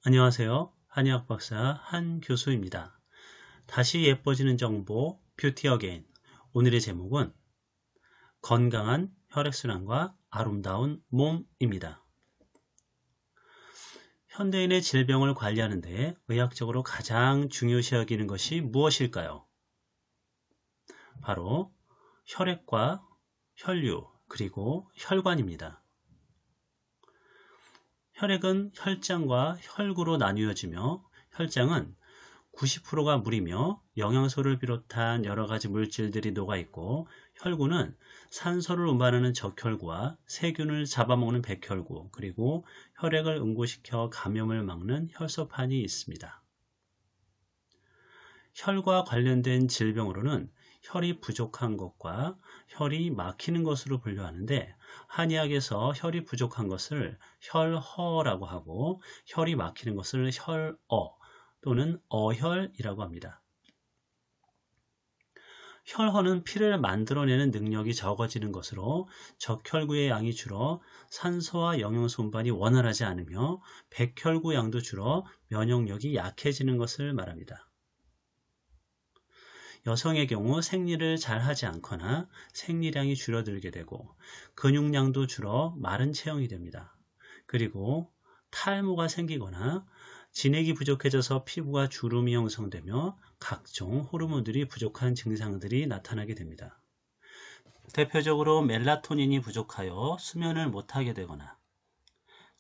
안녕하세요. 한의학 박사 한 교수입니다. 다시 예뻐지는 정보 뷰티 어게인. 오늘의 제목은 건강한 혈액순환과 아름다운 몸입니다. 현대인의 질병을 관리하는 데 의학적으로 가장 중요시 여기는 것이 무엇일까요? 바로 혈액과 혈류 그리고 혈관입니다. 혈액은 혈장과 혈구로 나뉘어지며 혈장은 90%가 물이며 영양소를 비롯한 여러 가지 물질들이 녹아있고, 혈구는 산소를 운반하는 적혈구와 세균을 잡아먹는 백혈구, 그리고 혈액을 응고시켜 감염을 막는 혈소판이 있습니다. 혈과 관련된 질병으로는 혈이 부족한 것과 혈이 막히는 것으로 분류하는데, 한의학에서 혈이 부족한 것을 혈허라고 하고 혈이 막히는 것을 혈어 또는 어혈이라고 합니다. 혈허는 피를 만들어내는 능력이 적어지는 것으로 적혈구의 양이 줄어 산소와 영양소 운반이 원활하지 않으며 백혈구 양도 줄어 면역력이 약해지는 것을 말합니다. 여성의 경우 생리를 잘 하지 않거나 생리량이 줄어들게 되고 근육량도 줄어 마른 체형이 됩니다. 그리고 탈모가 생기거나 진액이 부족해져서 피부가 주름이 형성되며 각종 호르몬들이 부족한 증상들이 나타나게 됩니다. 대표적으로 멜라토닌이 부족하여 수면을 못하게 되거나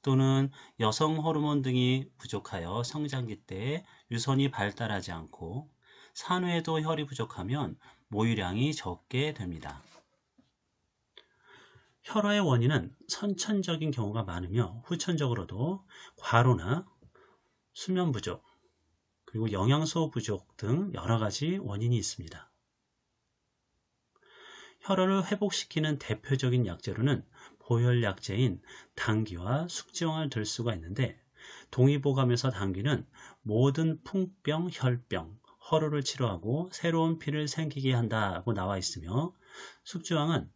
또는 여성 호르몬 등이 부족하여 성장기 때 유선이 발달하지 않고 산후에도 혈이 부족하면 모유량이 적게 됩니다. 혈화의 원인은 선천적인 경우가 많으며 후천적으로도 과로나 수면 부족, 그리고 영양소 부족 등 여러 가지 원인이 있습니다. 혈화를 회복시키는 대표적인 약재로는 보혈약재인 당귀와 숙지황을 들 수가 있는데, 동의보감에서 당귀는 모든 풍병, 혈병, 허로를 치료하고 새로운 피를 생기게 한다고 나와 있으며, 숙지황은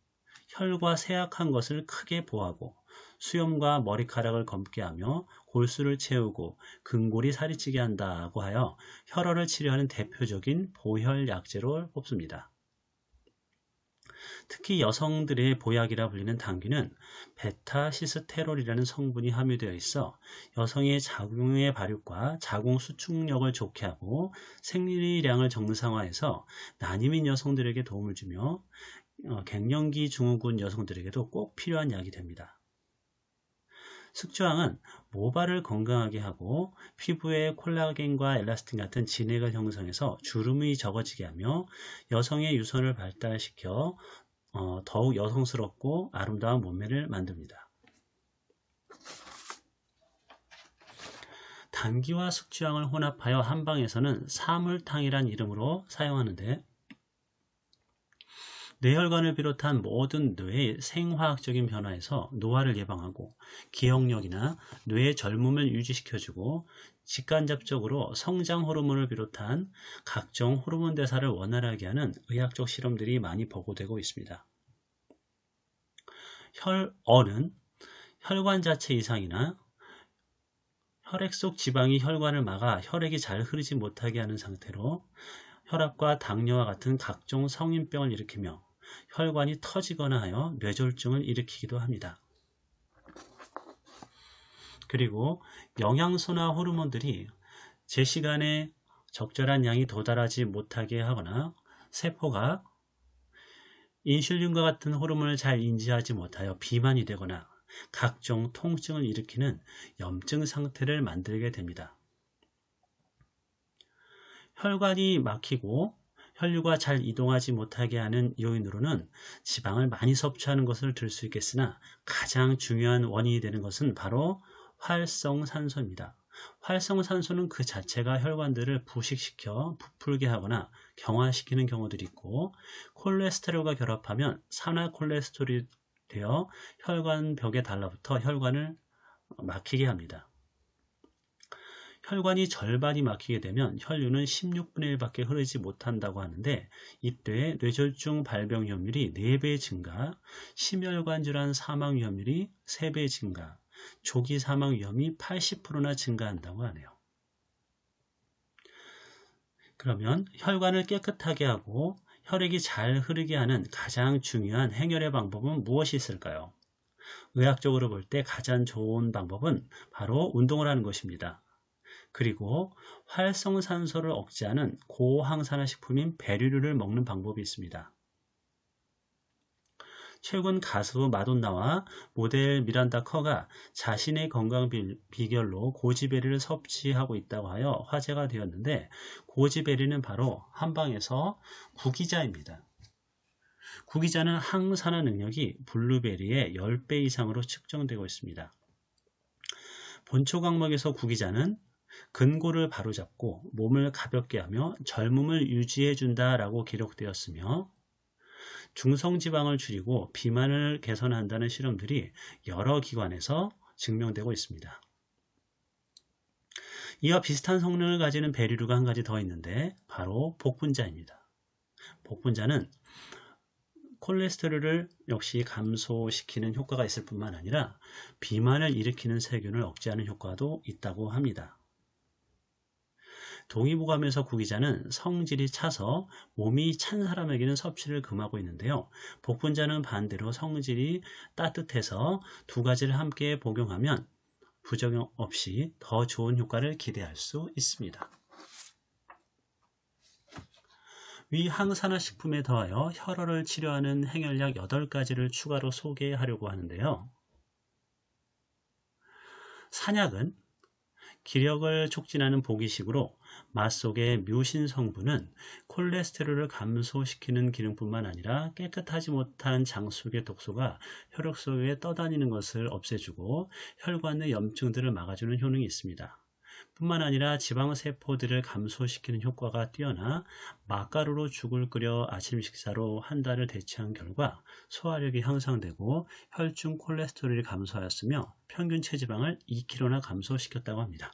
혈과 세약한 것을 크게 보호하고 수염과 머리카락을 검게 하며 골수를 채우고 근골이 살이 찌게 한다고 하여 혈화를 치료하는 대표적인 보혈약재로 뽑습니다. 특히 여성들의 보약이라 불리는 당귀는 베타시스테롤이라는 성분이 함유되어 있어 여성의 자궁의 발육과 자궁 수축력을 좋게 하고 생리량을 정상화해서 난임인 여성들에게 도움을 주며 갱년기 증후군 여성들에게도 꼭 필요한 약이 됩니다. 숙주황은 모발을 건강하게 하고 피부에 콜라겐과 엘라스틴 같은 진액을 형성해서 주름이 적어지게 하며 여성의 유선을 발달시켜 더욱 여성스럽고 아름다운 몸매를 만듭니다. 당귀와 숙주황을 혼합하여 한방에서는 사물탕이란 이름으로 사용하는데, 뇌혈관을 비롯한 모든 뇌의 생화학적인 변화에서 노화를 예방하고 기억력이나 뇌의 젊음을 유지시켜주고 직간접적으로 성장 호르몬을 비롯한 각종 호르몬 대사를 원활하게 하는 의학적 실험들이 많이 보고되고 있습니다. 혈어는 혈관 자체 이상이나 혈액 속 지방이 혈관을 막아 혈액이 잘 흐르지 못하게 하는 상태로 혈압과 당뇨와 같은 각종 성인병을 일으키며 혈관이 터지거나 하여 뇌졸중을 일으키기도 합니다. 그리고 영양소나 호르몬들이 제 시간에 적절한 양이 도달하지 못하게 하거나 세포가 인슐린과 같은 호르몬을 잘 인지하지 못하여 비만이 되거나 각종 통증을 일으키는 염증 상태를 만들게 됩니다. 혈관이 막히고 혈류가 잘 이동하지 못하게 하는 요인으로는 지방을 많이 섭취하는 것을 들 수 있겠으나, 가장 중요한 원인이 되는 것은 바로 활성산소입니다. 활성산소는 그 자체가 혈관들을 부식시켜 부풀게 하거나 경화시키는 경우들이 있고, 콜레스테롤과 결합하면 산화콜레스테롤이 되어 혈관벽에 달라붙어 혈관을 막히게 합니다. 혈관이 절반이 막히게 되면 혈류는 16분의 1밖에 흐르지 못한다고 하는데, 이때 뇌졸중 발병 위험률이 4배 증가, 심혈관 질환 사망 위험률이 3배 증가, 조기 사망 위험이 80%나 증가한다고 하네요. 그러면 혈관을 깨끗하게 하고 혈액이 잘 흐르게 하는 가장 중요한 행혈의 방법은 무엇이 있을까요? 의학적으로 볼 때 가장 좋은 방법은 바로 운동을 하는 것입니다. 그리고 활성산소를 억제하는 고항산화 식품인 베리류를 먹는 방법이 있습니다. 최근 가수 마돈나와 모델 미란다 커가 자신의 건강 비결로 고지베리를 섭취하고 있다고 하여 화제가 되었는데, 고지베리는 바로 한방에서 구기자입니다. 구기자는 항산화 능력이 블루베리의 10배 이상으로 측정되고 있습니다. 본초 강목에서 구기자는 근골을 바로잡고 몸을 가볍게 하며 젊음을 유지해준다 라고 기록되었으며, 중성지방을 줄이고 비만을 개선한다는 실험들이 여러 기관에서 증명되고 있습니다. 이와 비슷한 성능을 가지는 베리류가 한 가지 더 있는데 바로 복분자입니다. 복분자는 콜레스테롤을 역시 감소시키는 효과가 있을 뿐만 아니라 비만을 일으키는 세균을 억제하는 효과도 있다고 합니다. 동의보감에서 구기자는 성질이 차서 몸이 찬 사람에게는 섭취를 금하고 있는데요. 복분자는 반대로 성질이 따뜻해서 두 가지를 함께 복용하면 부작용 없이 더 좋은 효과를 기대할 수 있습니다. 위 항산화 식품에 더하여 혈어를 치료하는 행혈약 8가지를 추가로 소개하려고 하는데요. 산약은 기력을 촉진하는 보기식으로 맛 속의 묘신 성분은 콜레스테롤을 감소시키는 기능뿐만 아니라 깨끗하지 못한 장 속의 독소가 혈액 속에 떠다니는 것을 없애주고 혈관 내 염증들을 막아주는 효능이 있습니다. 뿐만 아니라 지방세포들을 감소시키는 효과가 뛰어나 맛가루로 죽을 끓여 아침 식사로 한 달을 대체한 결과 소화력이 향상되고 혈중 콜레스테롤이 감소하였으며 평균 체지방을 2kg나 감소시켰다고 합니다.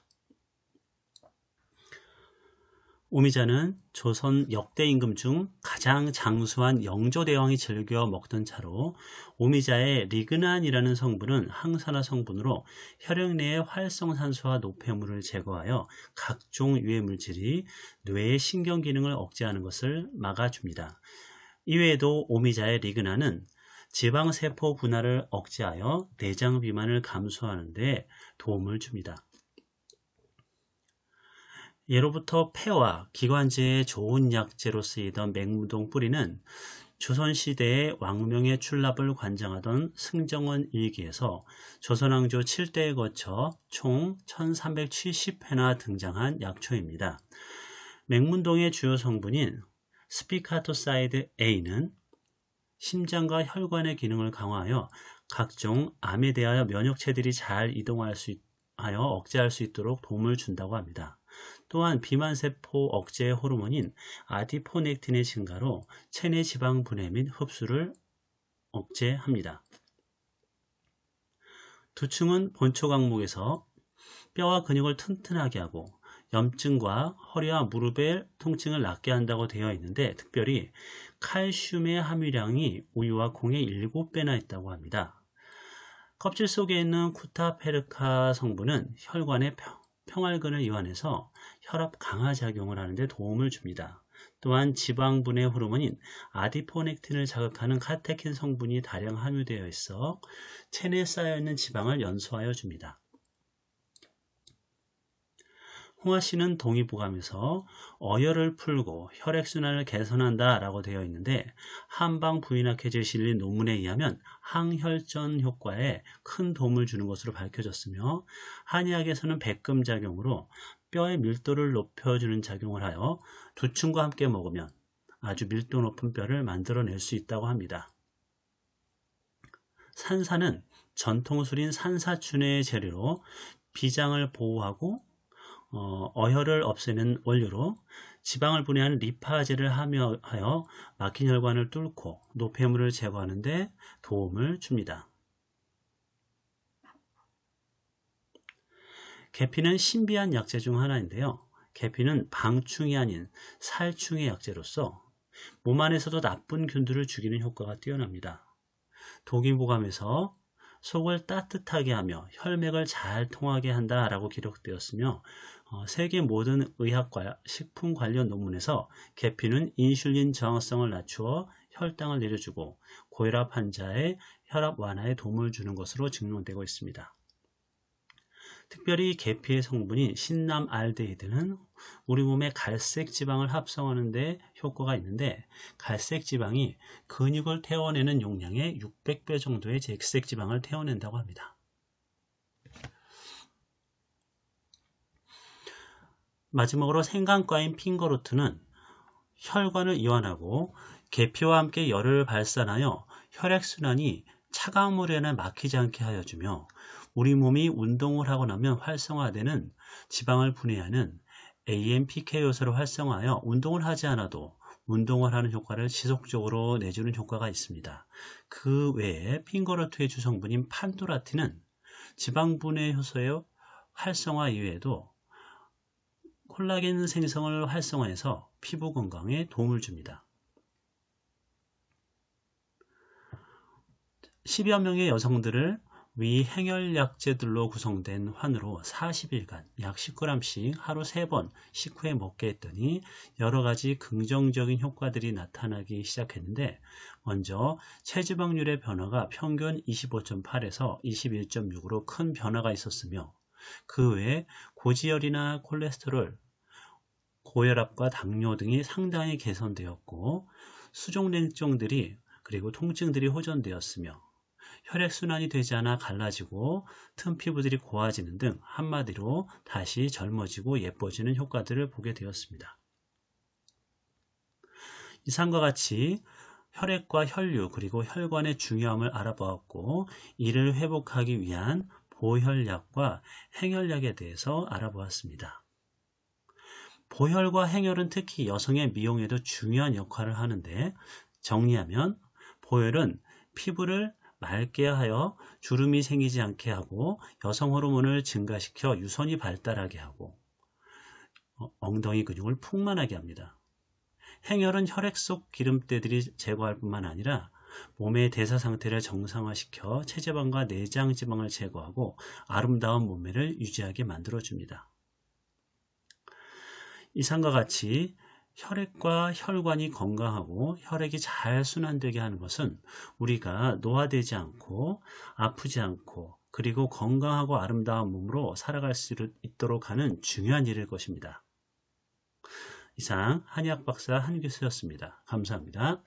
오미자는 조선 역대 임금 중 가장 장수한 영조대왕이 즐겨 먹던 차로, 오미자의 리그난이라는 성분은 항산화 성분으로 혈액 내의 활성산소와 노폐물을 제거하여 각종 유해 물질이 뇌의 신경 기능을 억제하는 것을 막아줍니다. 이외에도 오미자의 리그난은 지방세포 분할을 억제하여 내장 비만을 감소하는 데 도움을 줍니다. 예로부터 폐와 기관지에 좋은 약재로 쓰이던 맹무동 뿌리는 조선시대의 왕명의 출납을 관장하던 승정원 일기에서 조선왕조 7대에 거쳐 총 1370회나 등장한 약초입니다. 맹문동의 주요 성분인 스피카토사이드 A는 심장과 혈관의 기능을 강화하여 각종 암에 대하여 면역체들이 잘 이동하여 억제할 수 있도록 도움을 준다고 합니다. 또한 비만세포 억제 호르몬인 아디포넥틴의 증가로 체내 지방 분해 및 흡수를 억제합니다. 두충은 본초 강목에서 뼈와 근육을 튼튼하게 하고 염증과 허리와 무릎의 통증을 낫게 한다고 되어 있는데, 특별히 칼슘의 함유량이 우유와 콩의 7배나 있다고 합니다. 껍질 속에 있는 쿠타페르카 성분은 혈관의 평활근을 이완해서 혈압 강화 작용을 하는데 도움을 줍니다. 또한 지방분해 호르몬인 아디포넥틴을 자극하는 카테킨 성분이 다량 함유되어 있어 체내에 쌓여있는 지방을 연소하여 줍니다. 홍화씨는 동의보감에서 어혈을 풀고 혈액순환을 개선한다 라고 되어 있는데, 한방 부인학회지에 실린 논문에 의하면 항혈전 효과에 큰 도움을 주는 것으로 밝혀졌으며, 한의학에서는 백금작용으로 뼈의 밀도를 높여주는 작용을 하여 두충과 함께 먹으면 아주 밀도 높은 뼈를 만들어낼 수 있다고 합니다. 산사는 전통술인 산사춘의 재료로 비장을 보호하고 어혈을 없애는 원료로 지방을 분해하는 리파제를 함유하여 막힌 혈관을 뚫고 노폐물을 제거하는 데 도움을 줍니다. 계피는 신비한 약재 중 하나인데요. 계피는 방충이 아닌 살충의 약재로서 몸 안에서도 나쁜 균들을 죽이는 효과가 뛰어납니다. 독일보감에서 속을 따뜻하게 하며 혈맥을 잘 통하게 한다라고 기록되었으며 세계 모든 의학과 식품 관련 논문에서 계피는 인슐린 저항성을 낮추어 혈당을 내려주고 고혈압 환자의 혈압 완화에 도움을 주는 것으로 증명되고 있습니다. 특별히 계피의 성분인 신남알데히드는 우리 몸의 갈색 지방을 합성하는 데 효과가 있는데, 갈색 지방이 근육을 태워내는 용량의 600배 정도의 백색 지방을 태워낸다고 합니다. 마지막으로 생강과인 핑거루트는 혈관을 이완하고 계피와 함께 열을 발산하여 혈액순환이 차가운 물에 막히지 않게 하여 주며, 우리 몸이 운동을 하고 나면 활성화되는 지방을 분해하는 AMPK 요소를 활성화하여 운동을 하지 않아도 운동을 하는 효과를 지속적으로 내주는 효과가 있습니다. 그 외에 핑거루트의 주성분인 판도라틴은 지방 분해 효소의 활성화 이외에도 콜라겐 생성을 활성화해서 피부 건강에 도움을 줍니다. 10여 명의 여성들을 위 행혈약제들로 구성된 환으로 40일간 약 10g씩 하루 3번 식후에 먹게 했더니 여러 가지 긍정적인 효과들이 나타나기 시작했는데, 먼저 체지방률의 변화가 평균 25.8에서 21.6으로 큰 변화가 있었으며, 그 외에 고지혈이나 콜레스테롤, 고혈압과 당뇨 등이 상당히 개선되었고, 수족냉증들이 그리고 통증들이 호전되었으며, 혈액순환이 되지 않아 갈라지고 틈 피부들이 고와지는 등 한마디로 다시 젊어지고 예뻐지는 효과들을 보게 되었습니다. 이상과 같이 혈액과 혈류 그리고 혈관의 중요함을 알아보았고, 이를 회복하기 위한 보혈약과 행혈약에 대해서 알아보았습니다. 보혈과 행혈은 특히 여성의 미용에도 중요한 역할을 하는데, 정리하면 보혈은 피부를 맑게 하여 주름이 생기지 않게 하고 여성 호르몬을 증가시켜 유선이 발달하게 하고 엉덩이 근육을 풍만하게 합니다. 행혈은 혈액 속 기름때들이 제거할 뿐만 아니라 몸의 대사 상태를 정상화시켜 체지방과 내장 지방을 제거하고 아름다운 몸매를 유지하게 만들어줍니다. 이상과 같이 혈액과 혈관이 건강하고 혈액이 잘 순환되게 하는 것은 우리가 노화되지 않고 아프지 않고 그리고 건강하고 아름다운 몸으로 살아갈 수 있도록 하는 중요한 일일 것입니다. 이상 한의학 박사 한교수였습니다. 감사합니다.